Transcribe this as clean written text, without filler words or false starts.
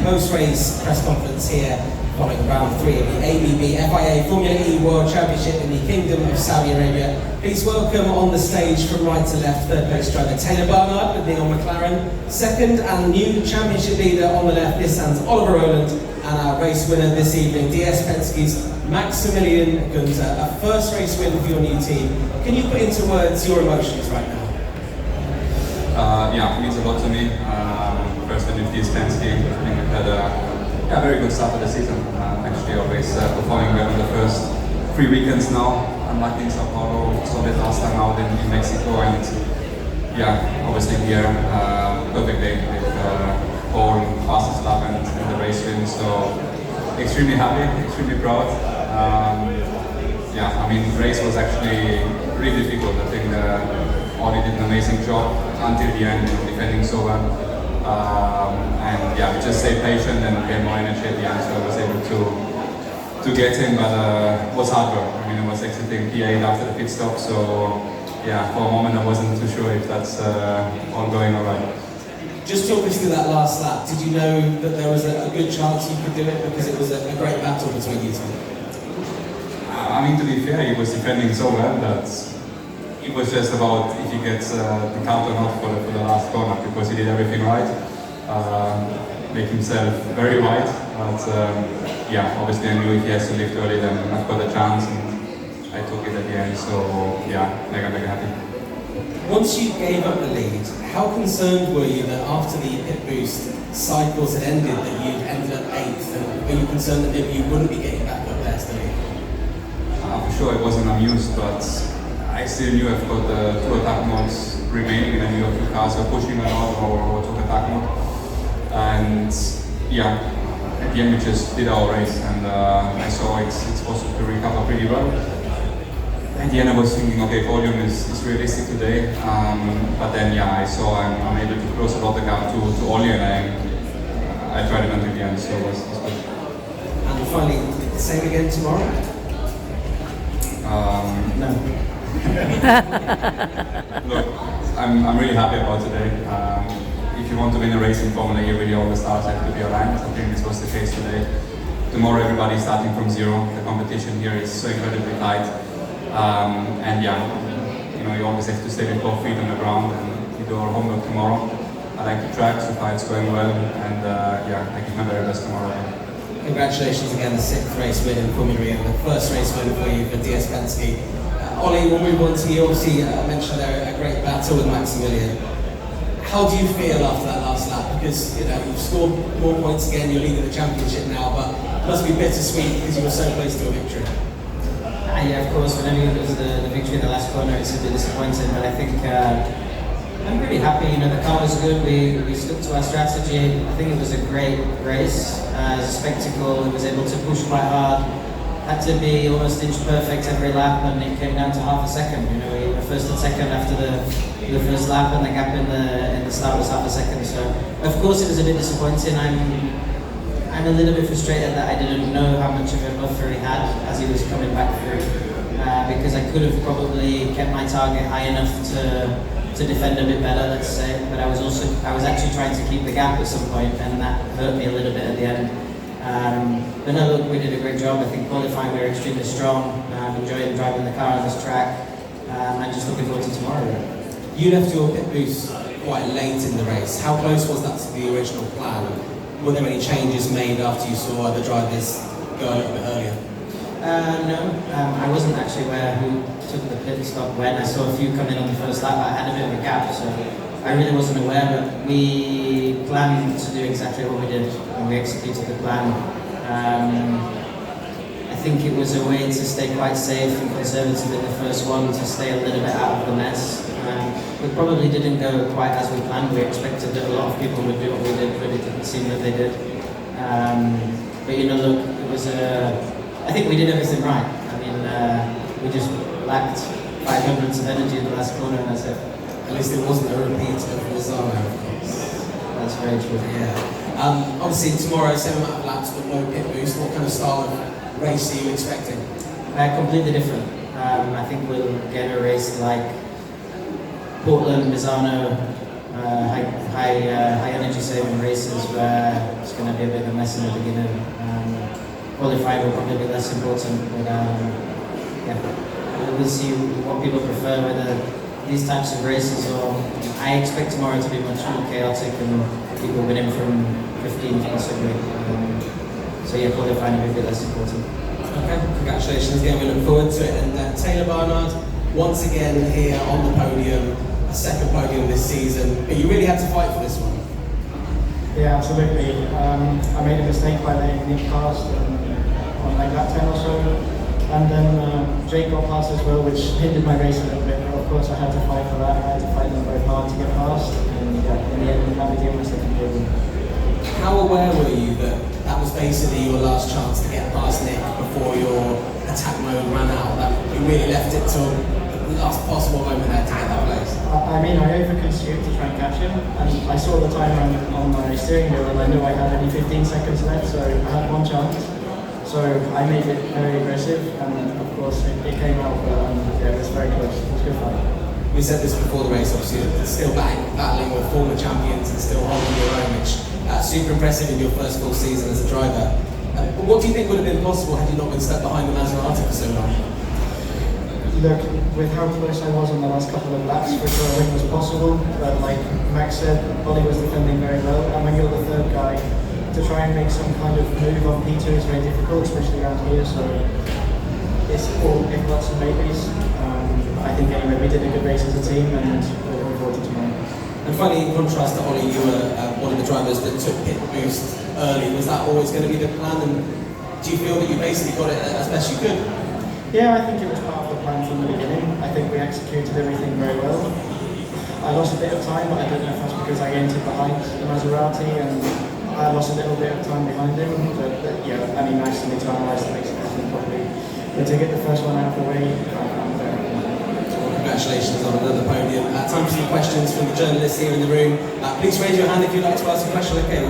post-race press conference here following round 3 of the ABB FIA Formula E World Championship in the Kingdom of Saudi Arabia. Please welcome on the stage from right to left, third place driver Taylor Barnard with the on McLaren. Second and new championship leader on the left, Nissan's Oliver Rowland. And our race winner this evening, DS Penske's Maximilian Günther. A first race win for your new team. Can you put into words your emotions right now? Yeah, it means a lot to me. First win with DS Penske. I think we've had a very good start of the season. Actually always performing well in the first 3 weekends now. Unlucky in Sao Paulo, saw it last time out in Mexico, and yeah, obviously here, perfect day with all fastest lap and the race win. So extremely happy, extremely proud. Yeah, I mean, the race was actually really difficult. I think Oli did an amazing job until the end, defending so well. And yeah, we just stayed patient and gained more energy at the end, so I was able to get him, but it was hard work. I mean, I was exiting P8 after the pit stop, so yeah, for a moment I wasn't too sure if that's all going alright. Just talk us through that last lap. Did you know that there was a good chance you could do it because it was a great battle between you two? I mean, to be fair, he was defending so well that it was just about if he gets the count or not for the last corner, because he did everything right, make himself very wide. But yeah, obviously I knew if he has to lift early, then I've got a chance, and I took it at the end. So yeah, mega happy. Once you gave up the lead, how concerned were you that after the pit boost cycles had ended, that you ended up 8th? And were you concerned that maybe you wouldn't be getting back up there still? For sure, I wasn't amused, but I still knew I've got the 2 attack modes remaining, and I knew a few cars were pushing a lot or took attack mode. And yeah, at the end we just did our race, and I saw it's possible to recover pretty well. At the end I was thinking, okay, podium is realistic today, but then yeah, I saw I'm able to close a lot the gap to Oli, and I tried it until the end, so it was good. And finally, same again tomorrow? No. Look, I'm really happy about today. If you want to win a race in Formula E, really all the stars have to be aligned. I think this was the case today. Tomorrow everybody's starting from zero. The competition here is so incredibly tight. And yeah, you always have to stay with both feet on the ground, and we do our homework tomorrow. I like the track, so far it's going well, and yeah, I give my very best tomorrow. Congratulations again, the 6th race win in Formula E, and the first race win for you for DS Penske. Oli, we'll move on to you. Obviously, I mentioned there a great battle with Maximilian. How do you feel after that last lap? Because you've scored more points again, you're leading the championship now, but it must be bittersweet because you were so close to a victory. Yeah, of course, whenever you lose the victory in the last corner, it's a bit disappointing, but I think I'm really happy. The car was good, we stuck to our strategy. I think it was a great race, as a spectacle. It was able to push quite hard, had to be almost inch perfect every lap, and it came down to half a second. We were first and second after the first lap, and the gap in the start was half a second. So, of course, it was a bit disappointing. I'm a little bit frustrated that I didn't know how much of a buffer he had as he was coming back through, because I could have probably kept my target high enough to defend a bit better, let's say. But I was actually trying to keep the gap at some point, and that hurt me a little bit at the end. But no, look, we did a great job. I think qualifying we were extremely strong. Enjoying driving the car on this track. I'm just looking forward to tomorrow. You left your pit boost quite late in the race. How close was that to the original plan? Were there any changes made after you saw other drivers go a little bit earlier? No, I wasn't actually aware who took the pit stop when. I saw a few come in on the first lap. I had a bit of a gap, so I really wasn't aware, but we planned to do exactly what we did, and we executed the plan. I think it was a way to stay quite safe and conservative in the first one, to stay a little bit out of the mess. We probably didn't go quite as we planned. We expected that a lot of people would do what we did, but it didn't seem that they did. But look, it was I think we did everything right. I mean, we just lacked 500s of energy in the last corner, and that's it. At least it wasn't a repeat of Mazara, of course. That's very true. Yeah. Obviously tomorrow, same amount of laps, but no pit boost. What kind of style of race are you expecting? Completely different. I think we'll get a race like Portland, Misano, high energy saving races where it's going to be a bit of a mess in the beginning. Qualifying will probably be less important, but yeah, we'll see what people prefer, whether these types of races or I expect tomorrow to be much more chaotic and people winning from 15th possibly. So yeah, qualifying will be a bit less important. Okay, congratulations again, we look forward to it. And Taylor Barnard, once again here on the podium, a second podium this season, but you really had to fight for this one. Yeah, absolutely. I made a mistake by letting Nick past on like lap 10 or so, and then Jake got past as well, which hindered my race a little bit, but of course I had to fight for that. I had to fight them both hard to get past, and yeah, in the end I became my second podium. How aware were you that that was basically your last chance to get past Nick before your attack mode ran out, that you really left it till the last possible moment there to get that place? I mean, I over-consumed to try and catch him, and I saw the time on my steering wheel and I knew I had only 15 seconds left, so I had one chance. So I made it very aggressive, and of course it came out, but yeah, it was very close. It was good fun. We said this before the race, obviously, still battling with former champions and still holding your own, which super impressive in your first full season as a driver. What do you think would have been possible had you not been stuck behind the Maserati for so long? Look, with how close I was on the last couple of laps, for sure a win was possible, but like Max said, Ollie was defending very well, and when you're the third guy, to try and make some kind of move on P2 is very difficult, especially around here, so it's all if lots of maybes. I think anyway, we did a good race as a team, and we're looking forward to tomorrow. And funny, in contrast to Ollie, you were one of the drivers that took pit boost early. Was that always going to be the plan, and do you feel that you basically got it as best you could? Yeah, I think it was part of the plan from the beginning. I think we executed everything very well. I lost a bit of time, but I don't know if that's because I entered behind the Maserati and I lost a little bit of time behind him. But yeah, I mean, nice to me to analyse the race properly. But to get the first one out of the way, I'm very happy. Congratulations on another podium. Time for some questions from the journalists here in the room. Please raise your hand if you'd like to ask a question. Okay.